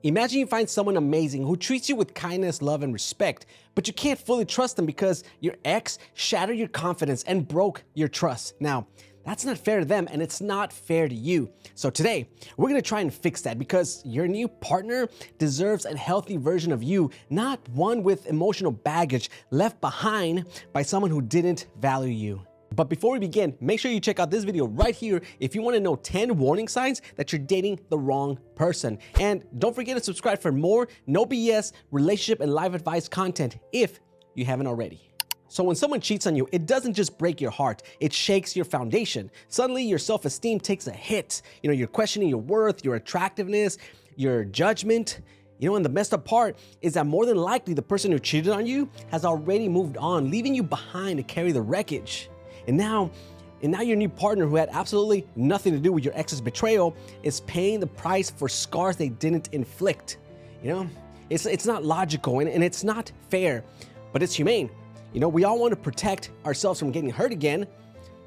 Imagine you find someone amazing who treats you with kindness, love, and respect, but you can't fully trust them because your ex shattered your confidence and broke your trust. Now, that's not fair to them and it's not fair to you. So today, we're gonna try and fix that because your new partner deserves a healthy version of you, not one with emotional baggage left behind by someone who didn't value you. But before we begin, make sure you check out this video right here if you want to know 10 warning signs that you're dating the wrong person. And don't forget to subscribe for more no BS relationship and life advice content if you haven't already. So when someone cheats on you, it doesn't just break your heart, it shakes your foundation. Suddenly your self-esteem takes a hit. You're questioning your worth, your attractiveness, your judgment. And the messed up part is that more than likely the person who cheated on you has already moved on, leaving you behind to carry the wreckage. And now your new partner, who had absolutely nothing to do with your ex's betrayal, is paying the price for scars they didn't inflict. It's not logical and it's not fair, but it's humane. We all want to protect ourselves from getting hurt again,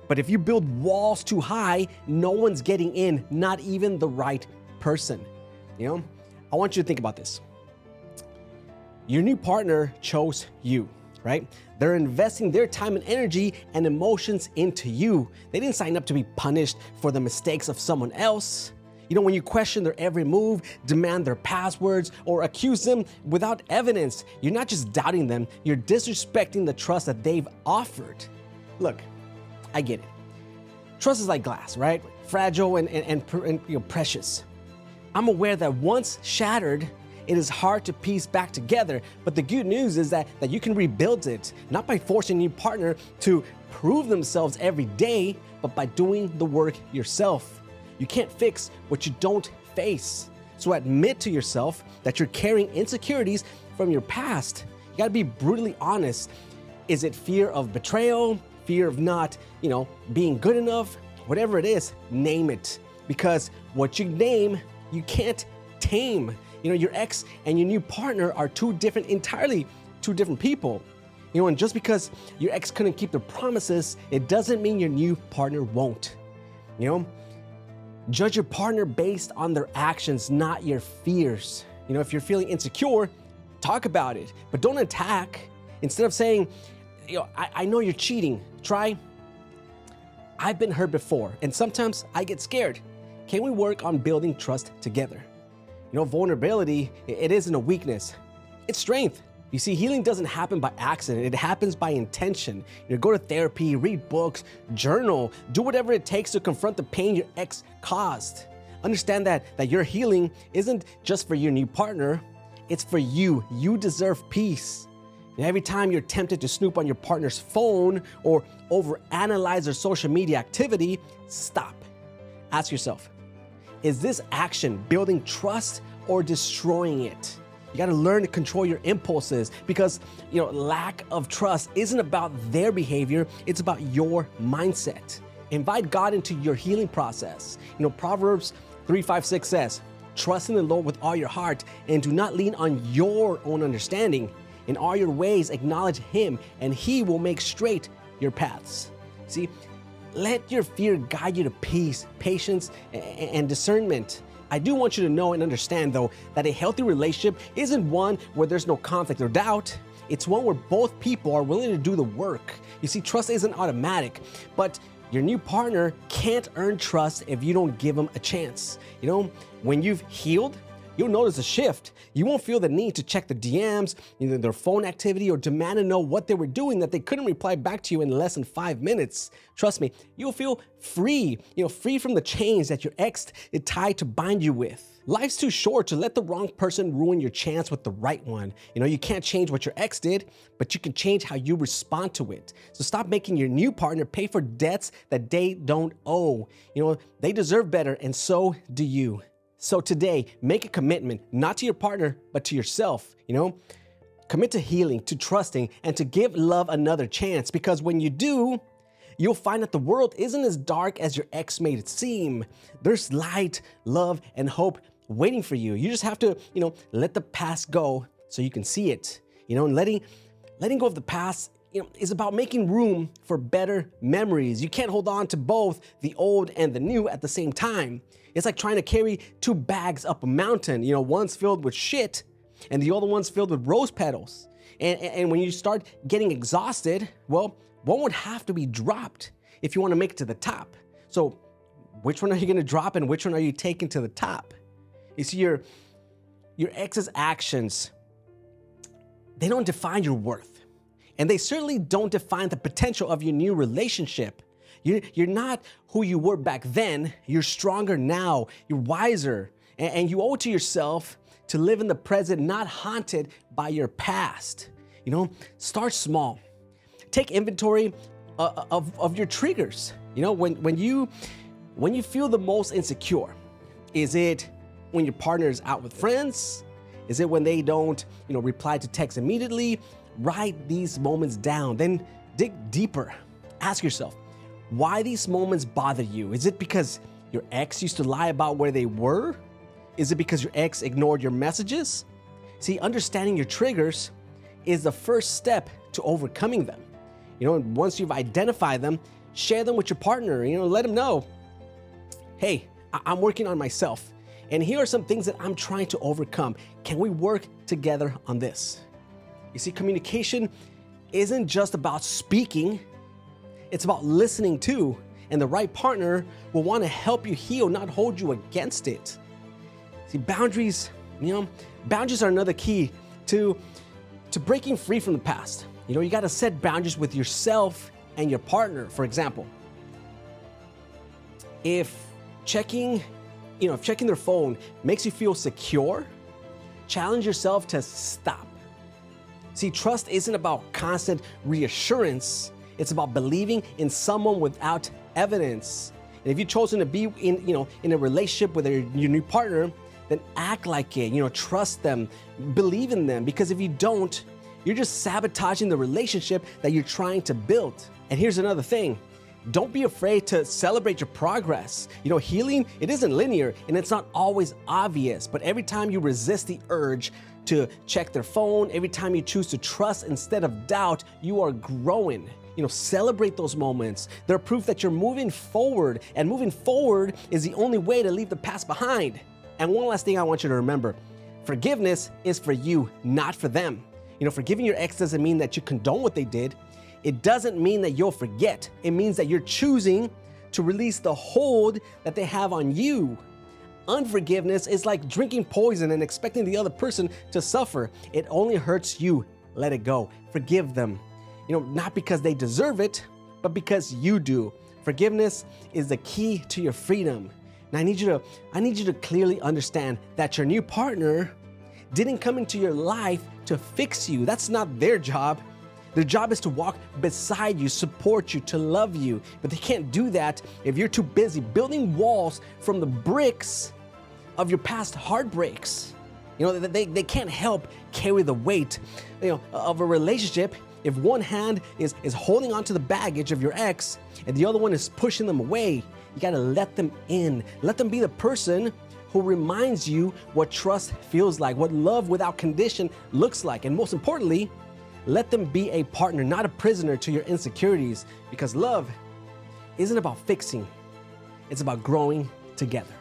but if you build walls too high, no one's getting in, not even the right person. I want you to think about this. Your new partner chose you, right? They're investing their time and energy and emotions into you. They didn't sign up to be punished for the mistakes of someone else. When you question their every move, demand their passwords, or accuse them without evidence, you're not just doubting them, you're disrespecting the trust that they've offered. Look, I get it. Trust is like glass, right? Fragile and precious. I'm aware that once shattered, it is hard to piece back together, but the good news is that you can rebuild it, not by forcing your partner to prove themselves every day, but by doing the work yourself. You can't fix what you don't face. So admit to yourself that you're carrying insecurities from your past. You gotta be brutally honest. Is it fear of betrayal? Fear of not, being good enough? Whatever it is, name it. Because what you name, you can't tame. Your ex and your new partner are entirely two different people. And just because your ex couldn't keep their promises, it doesn't mean your new partner won't. Judge your partner based on their actions, not your fears. If you're feeling insecure, talk about it, but don't attack. Instead of saying, I know you're cheating, try, I've been hurt before, and sometimes I get scared. Can we work on building trust together? Vulnerability, it isn't a weakness, it's strength. You see, healing doesn't happen by accident, it happens by intention. Go to therapy, read books, journal, do whatever it takes to confront the pain your ex caused. Understand that your healing isn't just for your new partner, it's for you. You deserve peace. Every time you're tempted to snoop on your partner's phone or overanalyze their social media activity, stop. Ask yourself, is this action building trust or destroying it? You gotta learn to control your impulses because, lack of trust isn't about their behavior, it's about your mindset. Invite God into your healing process. Proverbs 3:5-6 says, trust in the Lord with all your heart and do not lean on your own understanding. In all your ways, acknowledge Him and He will make straight your paths. See, let your fear guide you to peace, patience, and discernment. I do want you to know and understand, though, that a healthy relationship isn't one where there's no conflict or doubt. It's one where both people are willing to do the work. You see, trust isn't automatic, but your new partner can't earn trust if you don't give them a chance. When you've healed, you'll notice a shift. You won't feel the need to check the DMs, their phone activity, or demand to know what they were doing that they couldn't reply back to you in less than 5 minutes. Trust me, you'll feel free, free from the chains that your ex is tied to bind you with. Life's too short to let the wrong person ruin your chance with the right one. You can't change what your ex did, but you can change how you respond to it. So stop making your new partner pay for debts that they don't owe. They deserve better, and so do you. So today, make a commitment, not to your partner, but to yourself, Commit to healing, to trusting, and to give love another chance, because when you do, you'll find that the world isn't as dark as your ex made it seem. There's light, love, and hope waiting for you. You just have to, let the past go so you can see it. And letting go of the past is about making room for better memories. You can't hold on to both the old and the new at the same time. It's like trying to carry two bags up a mountain. One's filled with shit and the other one's filled with rose petals. And when you start getting exhausted, well, one would have to be dropped if you want to make it to the top. So which one are you going to drop and which one are you taking to the top? You see, your ex's actions, they don't define your worth. And they certainly don't define the potential of your new relationship. You're not who you were back then. You're stronger now. You're wiser. And you owe it to yourself to live in the present, not haunted by your past. Start small. Take inventory of your triggers. When you feel the most insecure, is it when your partner is out with friends? Is it when they don't, reply to text immediately? Write these moments down, then dig deeper. Ask yourself, why these moments bother you? Is it because your ex used to lie about where they were? Is it because your ex ignored your messages? See, understanding your triggers is the first step to overcoming them. And once you've identified them, share them with your partner. Let them know, hey, I'm working on myself, and here are some things that I'm trying to overcome. Can we work together on this? You see, communication isn't just about speaking, it's about listening too. And the right partner will want to help you heal, not hold you against it. See, boundaries are another key to breaking free from the past. You got to set boundaries with yourself and your partner. For example, if checking their phone makes you feel secure, challenge yourself to stop. See, trust isn't about constant reassurance. It's about believing in someone without evidence. And if you've chosen to be in a relationship with your new partner, then act like it. Trust them, believe in them. Because if you don't, you're just sabotaging the relationship that you're trying to build. And here's another thing. Don't be afraid to celebrate your progress. Healing, it isn't linear and it's not always obvious. But every time you resist the urge to check their phone, every time you choose to trust instead of doubt, you are growing. Celebrate those moments. They're proof that you're moving forward, and moving forward is the only way to leave the past behind. And one last thing I want you to remember, forgiveness is for you, not for them. Forgiving your ex doesn't mean that you condone what they did. It doesn't mean that you'll forget. It means that you're choosing to release the hold that they have on you. Unforgiveness is like drinking poison and expecting the other person to suffer. It only hurts you. Let it go. Forgive them. Not because they deserve it, but because you do. Forgiveness is the key to your freedom. Now I need you to clearly understand that your new partner didn't come into your life to fix you. That's not their job. Their job is to walk beside you, support you, to love you. But they can't do that if you're too busy building walls from the bricks of your past heartbreaks. They can't help carry the weight, of a relationship if one hand is holding onto the baggage of your ex and the other one is pushing them away. You gotta let them in. Let them be the person who reminds you what trust feels like, what love without condition looks like. And most importantly, let them be a partner, not a prisoner to your insecurities, because love isn't about fixing, it's about growing together.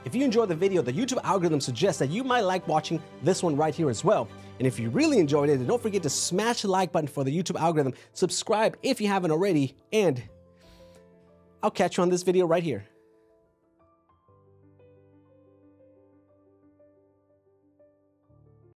If you enjoyed the video, the YouTube algorithm suggests that you might like watching this one right here as well. And if you really enjoyed it, then don't forget to smash the like button for the YouTube algorithm, subscribe if you haven't already, and I'll catch you on this video right here.